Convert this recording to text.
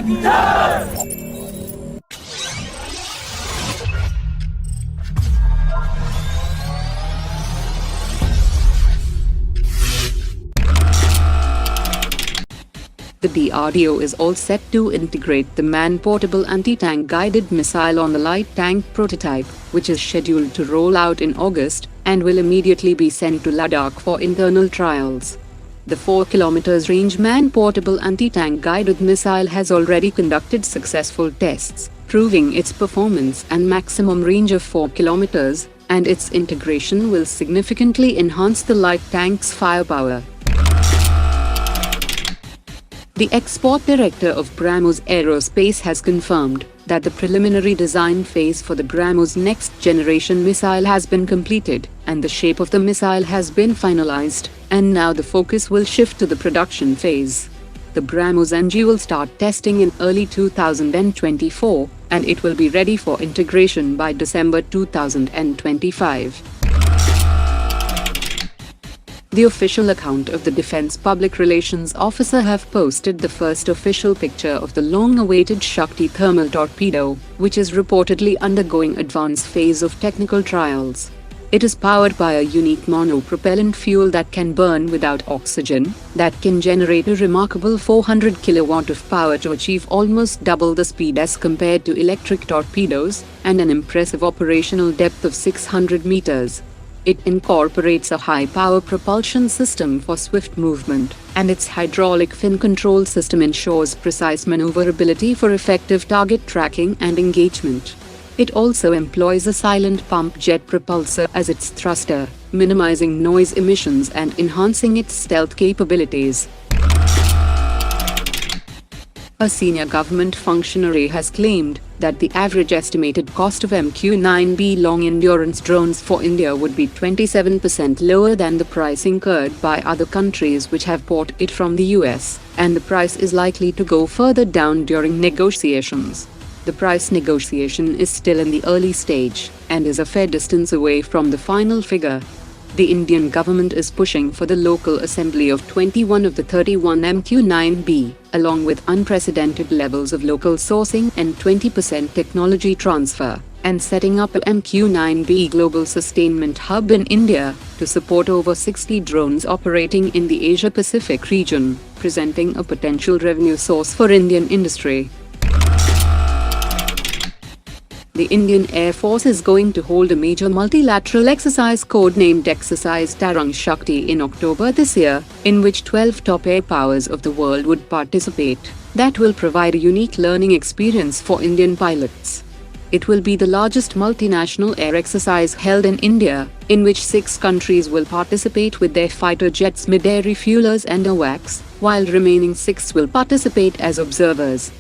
The DRDO is all set to integrate the man-portable anti-tank guided missile on the light tank prototype, which is scheduled to roll out in August, and will immediately be sent to Ladakh for internal trials. The 4 km range man-portable anti-tank guided missile has already conducted successful tests, proving its performance and maximum range of 4 km, and its integration will significantly enhance the light tank's firepower. The export director of Brahmos Aerospace has confirmed that the preliminary design phase for the Brahmos next generation missile has been completed, and the shape of the missile has been finalized, and now the focus will shift to the production phase. The Brahmos-NG will start testing in early 2024, and it will be ready for integration by December 2025. The official account of the Defense Public Relations Officer have posted the first official picture of the long-awaited Shakti thermal torpedo, which is reportedly undergoing advanced phase of technical trials. It is powered by a unique monopropellant fuel that can burn without oxygen, that can generate a remarkable 400 kW of power to achieve almost double the speed as compared to electric torpedoes, and an impressive operational depth of 600 meters. It incorporates a high-power propulsion system for swift movement, and its hydraulic fin control system ensures precise maneuverability for effective target tracking and engagement. It also employs a silent pump jet propulsor as its thruster, minimizing noise emissions and enhancing its stealth capabilities. A senior government functionary has claimed that the average estimated cost of MQ-9B long-endurance drones for India would be 27% lower than the price incurred by other countries which have bought it from the US, and the price is likely to go further down during negotiations. The price negotiation is still in the early stage, and is a fair distance away from the final figure. The Indian government is pushing for the local assembly of 21 of the 31 MQ-9B, along with unprecedented levels of local sourcing and 20% technology transfer, and setting up a MQ-9B global sustainment hub in India to support over 60 drones operating in the Asia-Pacific region, presenting a potential revenue source for Indian industry. The Indian Air Force is going to hold a major multilateral exercise codenamed Exercise Tarang Shakti in October this year, in which 12 top air powers of the world would participate. That will provide a unique learning experience for Indian pilots. It will be the largest multinational air exercise held in India, in which 6 countries will participate with their fighter jets, mid-air refuelers and AWACS, while remaining 6 will participate as observers.